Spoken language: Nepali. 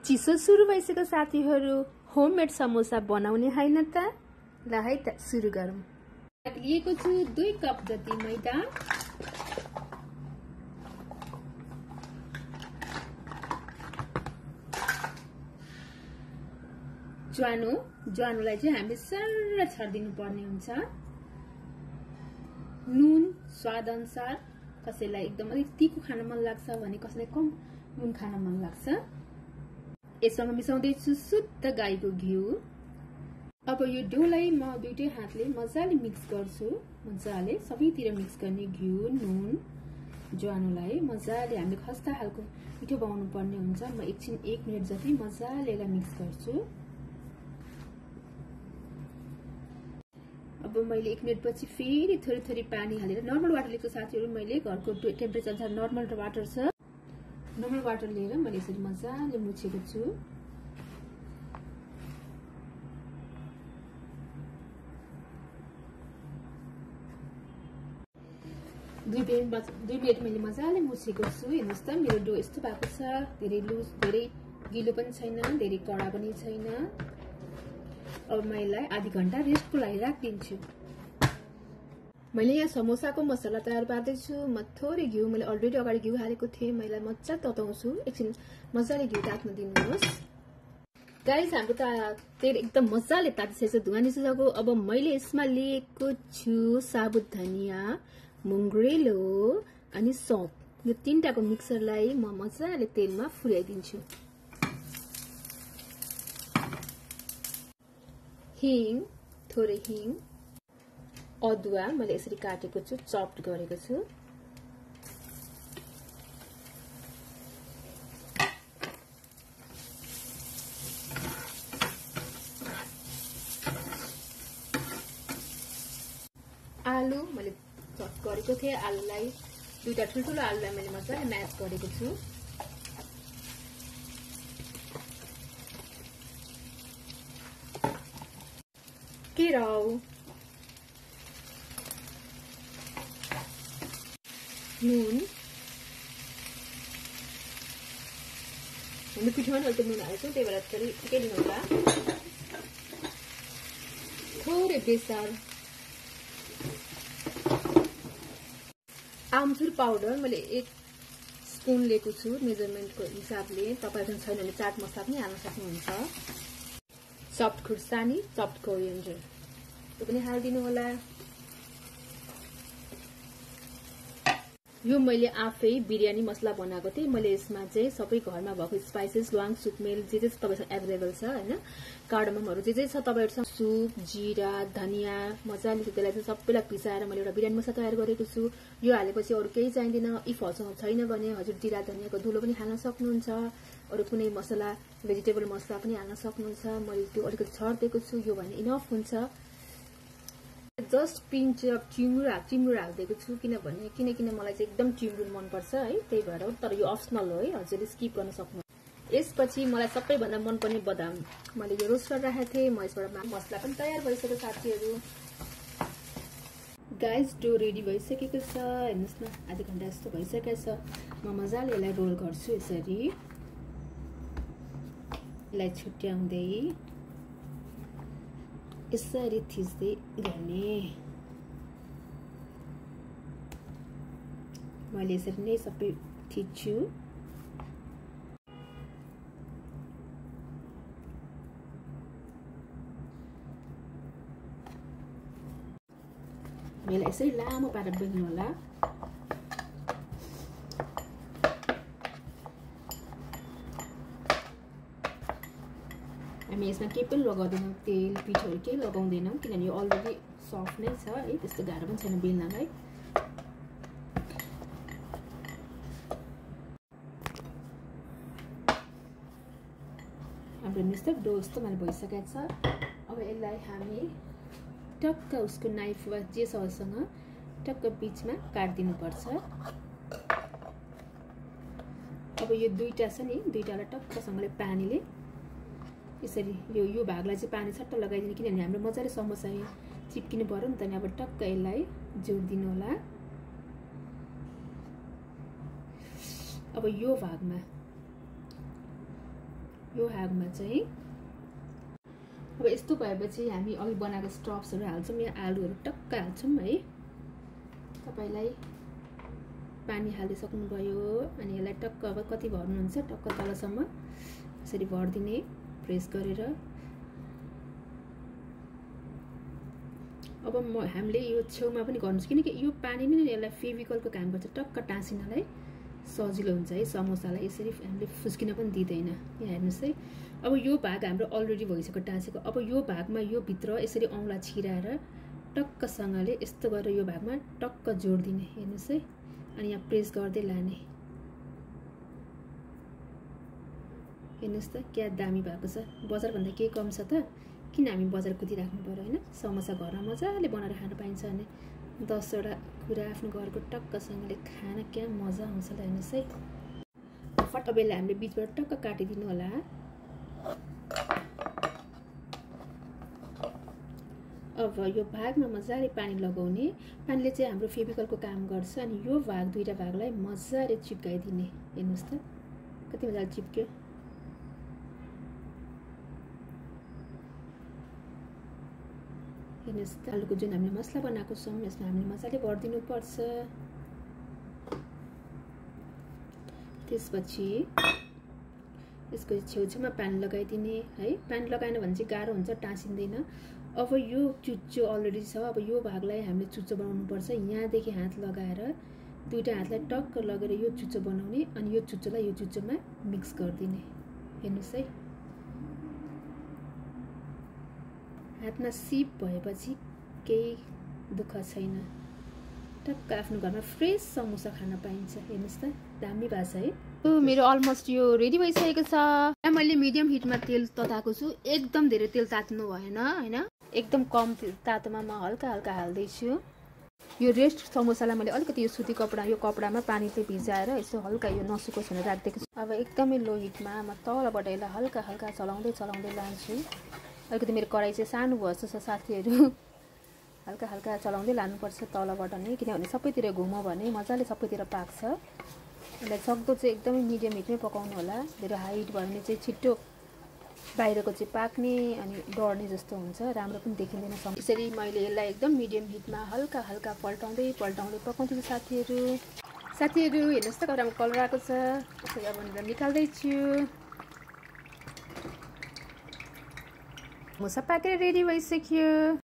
चिसो सुरु भइसक्यो साथीहरु होममेड समोसा बनाउने हैन त ल है त सुरु गरौँ लिएको छु 2 कप जति मैदा ज्वानोलाई चाहिँ हामीले सरर छर्दिनु पर्ने हुन्छ नुन स्वाद अनुसार कसैलाई एकदम अलिक तीखो खान मन लाग्छ भने कसैलाई कम नुन खान मन लाग्छ यसमा मिसाउँदै छु शुद्ध गाईको घिउ अब यो डोलाई म दुईटै हातले मजाले मिक्स गर्छु मजाले सबैतिर मिक्स गर्ने घिउ नुन ज्वानोलाई मजाले हामीले खस्ता हालको मिठो बनाउनु पर्ने हुन्छ म एकछिन 1 मिनेट जति मजाले यसलाई मिक्स गर्छु अब मैले 1 मिनेट पछि फेरि थोरै थोरै पानी हालेर नर्मल वाटर लिएको साथीहरु मैले घरको टेम्परेचर अनुसार नर्मल वाटर छ नर्मल वाटर लिएर मैले यसरी मजाले मुछेको छु दुई मिनेट मैले मजाले मुछेको छु हेर्नुस् त मेरो डो यस्तो भएको छ धेरै लुज धेरै गिलो पनि छैन धेरै कडा पनि छैन अब म यसलाई आधी घण्टा रेस्टको लागि राख्दिन्छु मैले यहाँ समोसाको मसला तयार पार्दै छु म थोरै घिउ मैले अलरेडी अगाडि घिउ हालेको थिएँ मैले मजाले तताउँछु एकछिन मजाले घिउ तात्न दिनुहोस् गाइस हाम्रो त तेल एकदम मजाले तातिसकेको छ धुवा निस्किसक्यो अब मैले यसमा लिएको छु साबुत धनिया मुङ्ग्रेलो अनि सौंफ यो तीनटाको मिक्सरलाई म मजाले तेलमा फुल्याइदिन्छु हिङ थोरै हिङ अदुवा मैले यसरी काटेको छु चप्ड गरेको छु आलु मैले चप गरेको थिएँ आलुलाई दुईटा ठुल्ठुलो आलुलाई मैले मजाले म्याच गरेको छु केराउ नुन हामी पिठोमा अलिकति नुन हालेछौँ त्यही भएर फेरि ठिकै दिनु होला थोरै बेसार आमचुर पाउडर मैले 1 स्पुन लिएको छु मेजरमेन्टको हिसाबले तपाईहरुसँग छैन भने चाट मसला पनि हाल्न सक्नुहुन्छ चप्ड खुर्सानी चप्ड कोरिएन्डर त्यो पनि हाल्दिनु होला यो मैले आफै बिरयानी मसला बनाएको थिएँ मैले यसमा चाहिँ सबै घरमा भएको स्पाइसेस ल्वाङ सुकमेल जे जे तपाईसँग अवेलेबल छ हैन कार्डममहरु जे जे छ तपाईहरुसँग सुप जीरा धनिया मजाले त्यसलाई चाहिँ सबैलाई पिसाएर मैले एउटा बिरयानी मसला तयार गरेको छु यो हालेपछि अरु केही चाहिदैन इफ हजुरसँग छैन भने हजुर जीरा धनियाको धुलो पनि हाल्न सक्नुहुन्छ अरु कुनै मसला भेजिटेबल मसला पनि हाल्न सक्नुहुन्छ मैले त्यो अलिकति छर्दिएको छु यो भने इनफ हुन्छ जस्ट पिन्च अफ चिमुरो हाल्दिएको छु किनभने किन मलाई चाहिँ एकदम चिमुरो मन पर्छ है त्यही भएर तर यो अप्सनल हो है हजुरले स्किप गर्न सक्नुहुन्छ यसपछि मलाई सबैभन्दा मन पर्ने बदाम मैले यो रोस्ट गरेर राखेको थिएँ म यसबाट मसला पनि तयार भइसक्यो साथीहरु गाइस डो रेडी भइसकेको छ हेर्नुस् न आधा घण्टा जस्तो भइसकेको छ म मजाले यसलाई रोल गर्छु यसरी यसलाई छुट्याउँदै यसरी थिच्दै गर्ने मैले यसरी नै सबै थिच्छु मैले यसरी लामो पारेर बेल्नु होला हामी यसमा केही पनि लगाउँदैनौँ तेल पिठोहरु केही लगाउँदैनौँ किनभने यो अलरेडी सफ्ट नै छ है त्यस्तो गाह्रो पनि छैन बेल्नलाई हाम्रो मिस्टर डो जस्तो मैले भइसकेको छ अब यसलाई हामी टक्क उसको नाइफ वा जे ससँग टक्क बीचमा काट्दिनु पर्छ अब यो दुईटा छ नि दुईटालाई टक्कसँगले पानीले यसरी यो भागलाई चाहिँ पानी छट्ट लगाइदिनु किनभने हाम्रो मजाले समोसा चिप्किनु पर्यो नि त नि अब टक्क यसलाई जोड्दिनु होला अब यो भागमा यो हागमा चाहिँ अब यस्तो भएपछि हामी अघि बनाएको स्टफ्सहरु हाल्छौं। यहाँ आलुहरु टक्क हाल्छौं है। तपाईलाई पानी हालिसक्नु भयो अनि यसलाई टक्क अब कति भर्नुहुन्छ टक्क तलसम्म यसरी भर्दिने प्रेस गरेर। अब हामीले यो छेउमा पनि गर्नुस् किनकि यो पानी नै यसलाई फेभिकलको काम गर्छ टक्क टाँसिनलाई सजिलो हुन्छ है। समोसालाई यसरी हामीले फुस्किन पनि दिदैन। यहाँ हेर्नुस् है। अब यो भाग हाम्रो अलरेडी भइसक्यो टाँसेको। अब यो भागमा यो भित्र यसरी औंला छिराएर टक्कसँगले यस्तो गरेर यो भागमा टक्क जोड्दिने हेर्नुस् है। अनि यहाँ प्रेस गर्दै लाने हेर्नुस् त क्या दामी भएको छ। बजार भन्दा के कम छ त। किन हामी बजार कुदिराख्नु पर्यो हैन। समोसा घरमा मजाले बनाएर खान पाइन्छ भने 10 वटा कुरा आफ्नो घरको टक्कसँगले खान क्या मजा आउँछ ल हेर्नुस् है। फटाफट हामीले बीचबाट टक्क काटिदिनु होला। अब यो भागमा मजाले पानी लगाउने। पानीले चाहिँ हाम्रो फेभिकलको काम गर्छ अनि यो भाग दुईटा भागलाई मजाले चिप्काइदिने हेर्नुस् त कति मजाले चिप्क्यो। हेर्नुस् त आलुको जुन हामीले मसला बनाएको छौं यसमा हामीले मजाले भर्दिनु पर्छ। त्यसपछि यसको छेउछेउमा पानी लगाइदिने है। पानी लगाएन भने चाहिँ गाह्रो हुन्छ टाँसिँदैन। अब यो चुच्चो अलरेडी छ। अब यो भागलाई हामीले चुच्चो बनाउनु पर्छ। यहाँदेखि हात लगाएर दुईटा हातलाई टक्क लगेर यो चुच्चो बनाउने अनि यो चुच्चोलाई यो चुच्चोमा मिक्स गर्दिने हेर्नुस् है। हातमा सिप भएपछि केही दुःख छैन। टक्क आफ्नो घरमा फ्रेश समोसा खान पाइन्छ हेर्नुस् त दामी भएको छ है। मेरो अलमोस्ट यो रेडी भइसकेको छ। मैले मिडियम हिटमा तेल तताएको छु। एकदम धेरै तेल तात्नु भएन हैन। एकदम कम तातोमा म हल्का हल्का हाल्दै छु। यो रेस्ट समोसालाई मैले अलिकति यो सुती कपडा यो कपडामा पानीले भिजाएर यसो हल्का यो नसुकोस् भनेर राख्दिएको छु। अब एकदमै लो हिटमा म तलबाट यसलाई हल्का हल्का चलाउँदै लान्छु। अलिकति मेरो कराई चाहिँ सानो भयो जस्तो छ साथीहरु। हल्का हल्का चलाउँदै लानुपर्छ तलबाट नै किनभने सबैतिर घुम्यो भने मजाले सबैतिर पाक्छ। यसलाई सक्दो चाहिँ एकदमै मिडियम हिटमै पकाउनु होला। धेरै हाई हिट भयो भने चाहिँ छिट्टो बाहिरको चाहिँ पाक्ने अनि डढ्ने जस्तो हुन्छ राम्रो पनि देखिँदैन। यसरी मैले यसलाई एकदम मिडियम हिटमा हल्का हल्का पल्टाउँदै पकाउँछु साथीहरु। हेर्नुस् त कतिको कलर आएको छ। यसरी अब निकाल्दै छु। समोसा पाकेर रेडी भइसक्यो।